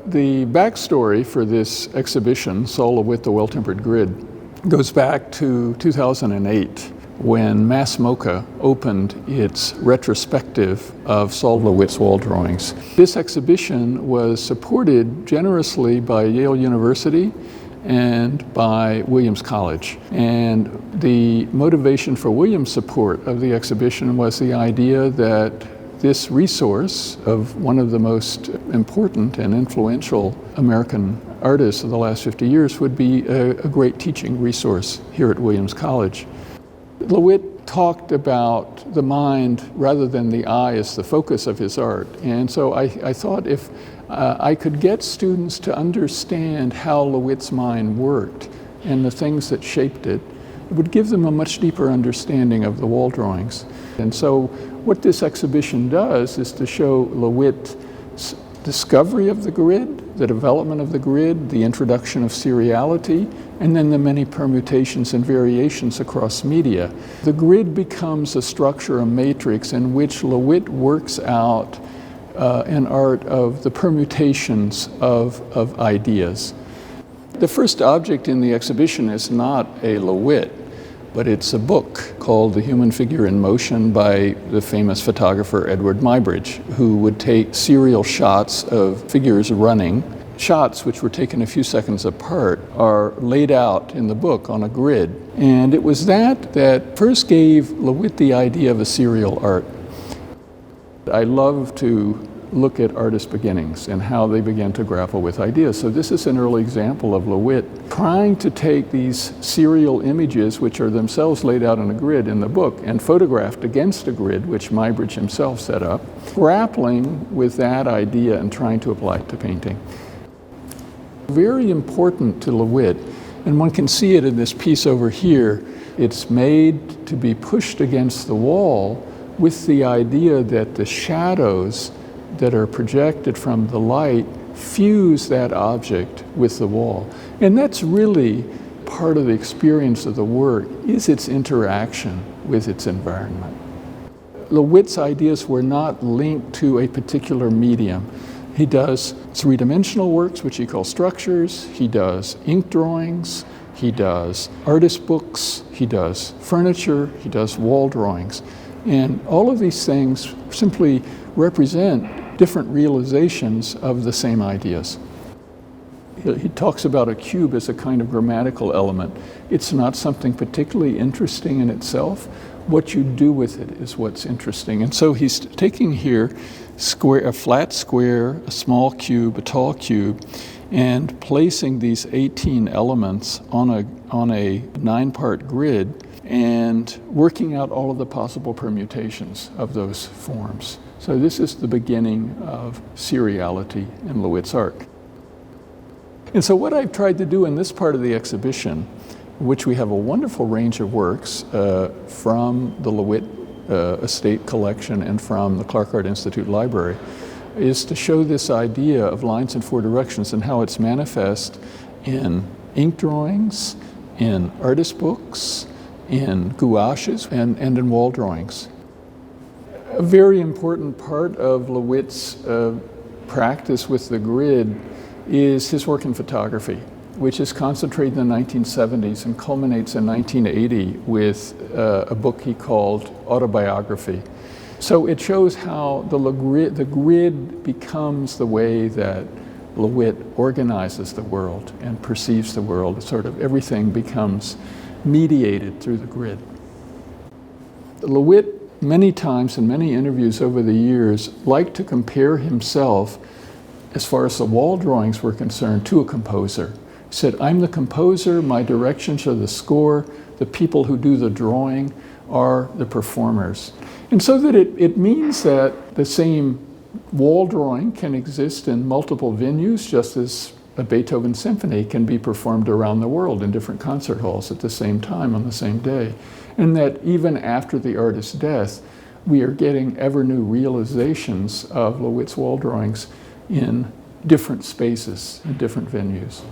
the backstory for this exhibition, Sol LeWitt, The Well-Tempered Grid, goes back to 2008 when Mass MoCA opened its retrospective of Sol LeWitt's wall drawings. This exhibition was supported generously by Yale University and by Williams College. And the motivation for Williams' support of the exhibition was the idea that this resource of one of the most important and influential American artists of the last 50 years would be a great teaching resource here at Williams College. LeWitt talked about the mind rather than the eye as the focus of his art. And so I thought if I could get students to understand how LeWitt's mind worked and the things that shaped it, it would give them a much deeper understanding of the wall drawings. And so what this exhibition does is to show LeWitt's discovery of the grid, the development of the grid, the introduction of seriality, and then the many permutations and variations across media. The grid becomes a structure, a matrix in which LeWitt works out an art of the permutations of ideas. The first object in the exhibition is not a LeWitt, but it's a book called The Human Figure in Motion by the famous photographer Edward Muybridge, who would take serial shots of figures running. Shots which were taken a few seconds apart are laid out in the book on a grid. And it was that first gave LeWitt the idea of a serial art. I love to look at artists' beginnings and how they began to grapple with ideas. So this is an early example of LeWitt trying to take these serial images, which are themselves laid out on a grid in the book and photographed against a grid, which Muybridge himself set up, grappling with that idea and trying to apply it to painting. Very important to LeWitt, and one can see it in this piece over here, it's made to be pushed against the wall with the idea that the shadows that are projected from the light fuse that object with the wall. And that's really part of the experience of the work, is its interaction with its environment. LeWitt's ideas were not linked to a particular medium. He does three-dimensional works, which he calls structures. He does ink drawings. He does artist books. He does furniture. He does wall drawings. And all of these things simply represent different realizations of the same ideas. He talks about a cube as a kind of grammatical element. It's not something particularly interesting in itself. What you do with it is what's interesting. And so he's taking here a flat square, a small cube, a tall cube, and placing these 18 elements on a 9-part grid and working out all of the possible permutations of those forms. So this is the beginning of seriality in LeWitt's art. And so what I've tried to do in this part of the exhibition, which we have a wonderful range of works from the LeWitt estate collection and from the Clark Art Institute Library, is to show this idea of lines in 4 directions and how it's manifest in ink drawings, in artist books, in gouaches, and in wall drawings. A very important part of LeWitt's practice with the grid is his work in photography, which is concentrated in the 1970s and culminates in 1980 with a book he called Autobiography. So it shows how the grid becomes the way that LeWitt organizes the world and perceives the world. Sort of everything becomes mediated through the grid. LeWitt, many times in many interviews over the years, liked to compare himself, as far as the wall drawings were concerned, to a composer. He said, I'm the composer, my directions are the score, the people who do the drawing are the performers. And so that it means that the same wall drawing can exist in multiple venues, just as a Beethoven symphony can be performed around the world in different concert halls at the same time on the same day. And that even after the artist's death, we are getting ever new realizations of LeWitt's wall drawings in different spaces, in different venues.